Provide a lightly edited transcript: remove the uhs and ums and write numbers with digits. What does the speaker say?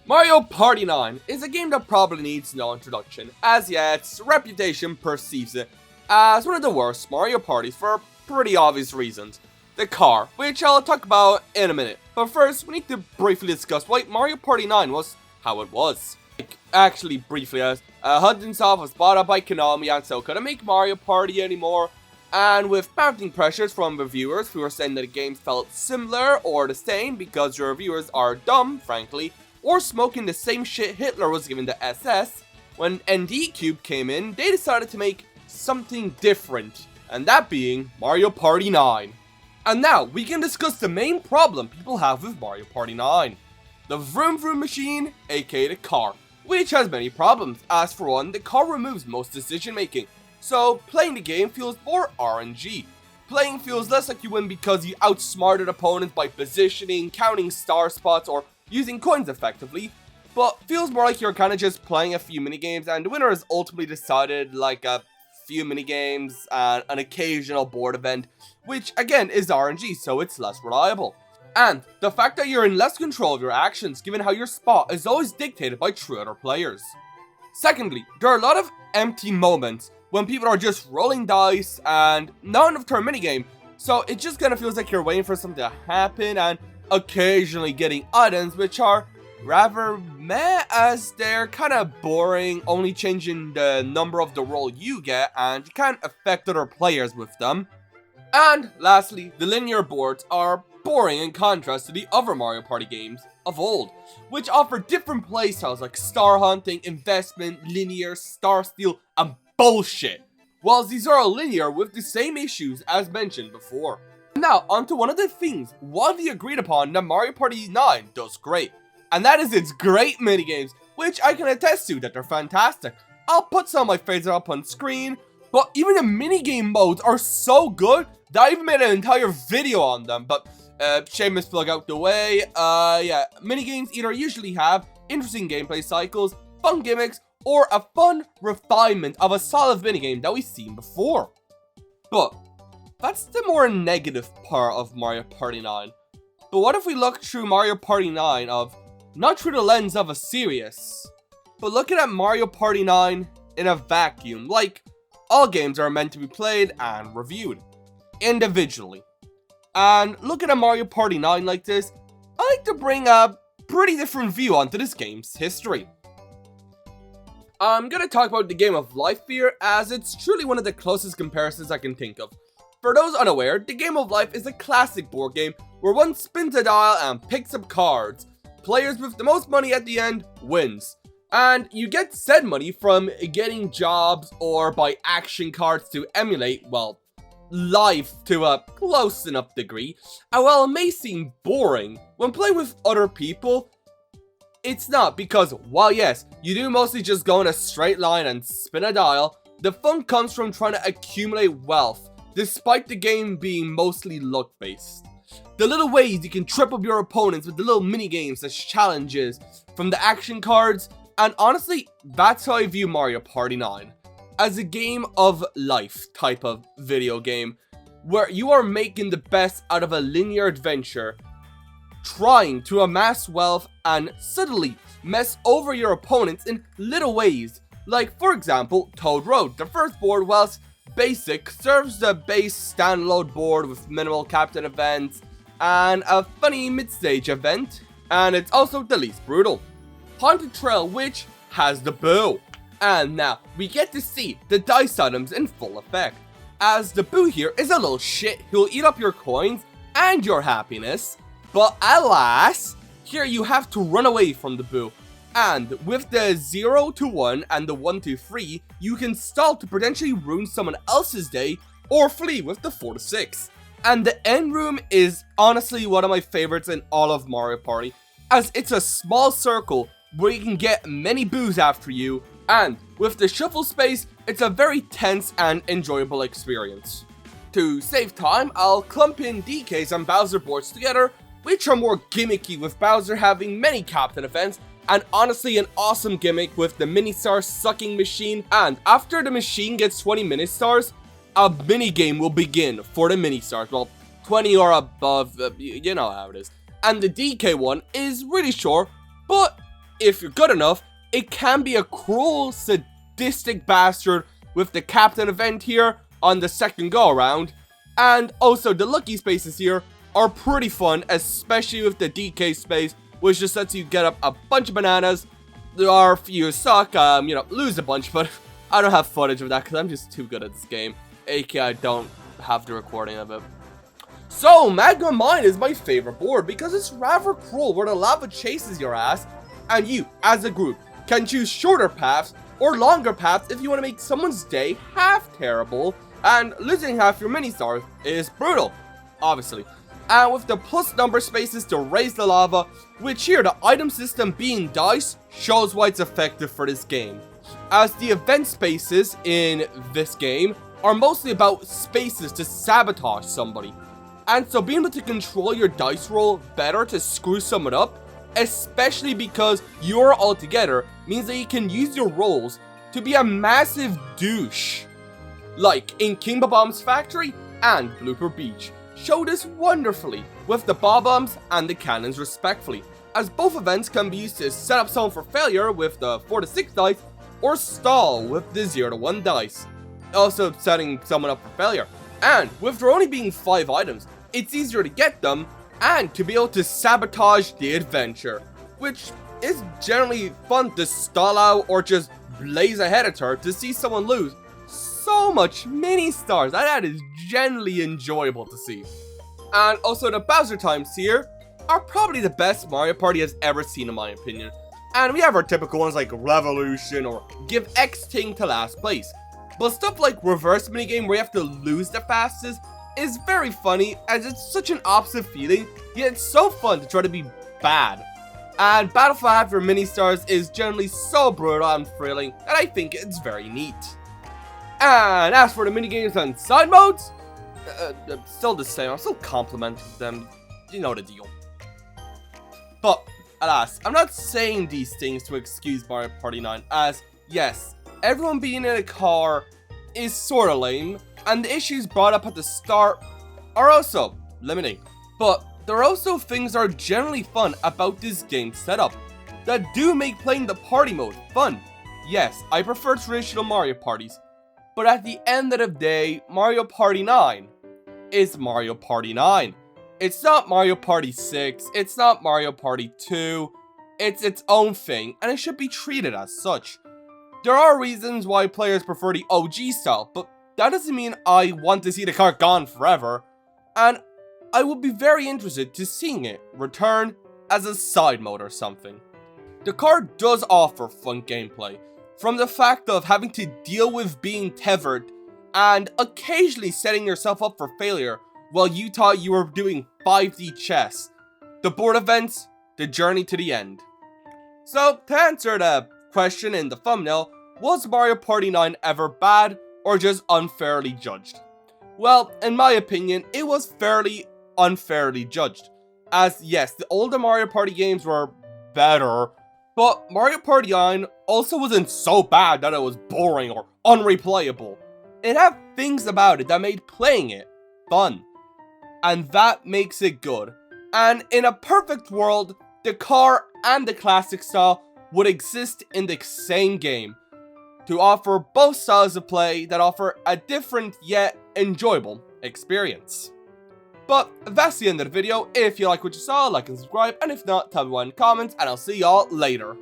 Mario Party 9 is a game that probably needs no introduction, as yet its reputation perceives it as one of the worst Mario parties for pretty obvious reasons. The car, which I'll talk about in a minute, but first we need to briefly discuss why Mario Party 9 was how it was. Actually briefly, as Hudson Soft was bought up by Konami and so couldn't make Mario Party anymore, and with mounting pressures from reviewers who were saying that the games felt similar or the same because your reviewers are dumb, frankly, or smoking the same shit Hitler was giving the SS, when ND Cube came in, they decided to make something different, and that being Mario Party 9. And now, we can discuss the main problem people have with Mario Party 9. The Vroom Vroom machine, aka the car, which has many problems. As for one, the car removes most decision making, so playing the game feels more RNG. Playing feels less like you win because you outsmarted opponents by positioning, counting star spots, or using coins effectively, but feels more like you're kind of just playing a few minigames and the winner is ultimately decided like a few minigames and an occasional board event, which again is RNG, so it's less reliable. And the fact that you're in less control of your actions given how your spot is always dictated by true other players. Secondly, there are a lot of empty moments when people are just rolling dice and not enough to a minigame, so it just kind of feels like you're waiting for something to happen and occasionally getting items which are rather meh, as they're kind of boring, only changing the number of the roll you get and you can't affect other players with them. And lastly, the linear boards are boring in contrast to the other Mario Party games of old, which offer different playstyles like star hunting, investment, linear, star steal, and bullshit, whilst these are all linear with the same issues as mentioned before. Now, onto one of the things widely agreed upon that Mario Party 9 does great, and that is its great minigames, which I can attest to that they're fantastic. I'll put some of my favorites up on screen, but even the minigame modes are so good that I even made an entire video on them, but shameless plug out the way. Yeah, minigames either usually have interesting gameplay cycles, fun gimmicks, or a fun refinement of a solid minigame that we've seen before. But that's the more negative part of Mario Party 9. But what if we look through Mario Party 9 of, not through the lens of a serious, but looking at Mario Party 9 in a vacuum, like all games are meant to be played and reviewed individually. And looking at Mario Party 9 like this, I like to bring a pretty different view onto this game's history. I'm gonna talk about the game of life here, as it's truly one of the closest comparisons I can think of. For those unaware, the Game of Life is a classic board game where one spins a dial and picks up cards. Players with the most money at the end wins. And you get said money from getting jobs or by action cards to emulate, well, life to a close enough degree. And while it may seem boring, when playing with other people, it's not, because while yes, you do mostly just go in a straight line and spin a dial, the fun comes from trying to accumulate wealth, despite the game being mostly luck-based. The little ways you can trip up your opponents with the little mini-games as challenges from the action cards, and honestly, that's how I view Mario Party 9. As a game of life type of video game, where you are making the best out of a linear adventure, trying to amass wealth and subtly mess over your opponents in little ways. Like, for example, Toad Road. The first board, whilst basic, serves the base standalone board with minimal captain events and a funny mid-stage event, and it's also the least brutal. Haunted Trail, which has the boo. And now, we get to see the dice items in full effect, as the boo here is a little shit who'll eat up your coins and your happiness, but alas, here you have to run away from the boo. And with the 0 to 1 and the 1 to 3, you can stall to potentially ruin someone else's day or flee with the 4 to 6. And the end room is honestly one of my favorites in all of Mario Party, as it's a small circle where you can get many boos after you, and with the shuffle space, it's a very tense and enjoyable experience. To save time, I'll clump in DKs and Bowser boards together, which are more gimmicky with Bowser having many captain events, and honestly an awesome gimmick with the mini-star sucking machine, and after the machine gets 20 mini-stars, a mini-game will begin for the mini-stars, well, 20 or above, you know how it is. And the DK one is really short, but if you're good enough, it can be a cruel, sadistic bastard with the captain event here on the second go around. And also the lucky spaces here are pretty fun, especially with the DK space, which just lets you get up a bunch of bananas. There are a few suck, lose a bunch, but I don't have footage of that because I'm just too good at this game. aka I don't have the recording of it. So, Magma Mine is my favorite board because it's rather cruel where the lava chases your ass, and you, as a group, can choose shorter paths or longer paths if you want to make someone's day half terrible, and losing half your mini-stars is brutal, obviously. And with the plus number spaces to raise the lava, which here the item system being dice shows why it's effective for this game. As the event spaces in this game are mostly about spaces to sabotage somebody. And so being able to control your dice roll better to screw someone up, especially because you're all together, means that you can use your rolls to be a massive douche. Like in King Bomb's Factory and Blooper Beach, show this wonderfully with the bombs and the cannons respectfully, as both events can be used to set up someone for failure with the 4 to 6 dice, or stall with the 0 to 1 dice, also setting someone up for failure. And with there only being 5 items, it's easier to get them and to be able to sabotage the adventure, which is generally fun to stall out or just blaze ahead of her to see someone lose so much mini stars. That is generally enjoyable to see. And also the Bowser times here are probably the best Mario Party has ever seen in my opinion. And we have our typical ones like Revolution or Give X Thing to last place. But stuff like Reverse Minigame where you have to lose the fastest is very funny, as it's such an opposite feeling, yet it's so fun to try to be bad. And Battle for Half Your Mini Stars is generally so brutal and thrilling that I think it's very neat. And as for the minigames and side modes, still the same. I'm still complimenting them. You know the deal. But alas, I'm not saying these things to excuse Mario Party 9, as yes, everyone being in a car is sorta lame, and the issues brought up at the start are also limiting. But there are also things that are generally fun about this game setup that do make playing the party mode fun. Yes, I prefer traditional Mario parties, but at the end of the day, Mario Party 9 is Mario Party 9. It's not Mario Party 6, it's not Mario Party 2, it's its own thing, and it should be treated as such. There are reasons why players prefer the OG style, but that doesn't mean I want to see the car gone forever, and I would be very interested to seeing it return as a side mode or something. The car does offer fun gameplay, from the fact of having to deal with being tethered and occasionally setting yourself up for failure while you thought you were doing 5D chess, the board events, the journey to the end. So, to answer the question in the thumbnail, was Mario Party 9 ever bad or just unfairly judged? Well, in my opinion, it was fairly unfairly judged, as yes, the older Mario Party games were better, but Mario Party 9 also wasn't so bad that it was boring or unreplayable. It had things about it that made playing it fun, and that makes it good. And in a perfect world, the car and the classic style would exist in the same game, to offer both styles of play that offer a different yet enjoyable experience. But that's the end of the video. If you like what you saw, like and subscribe, and if not, tell me why in the comments, and I'll see y'all later.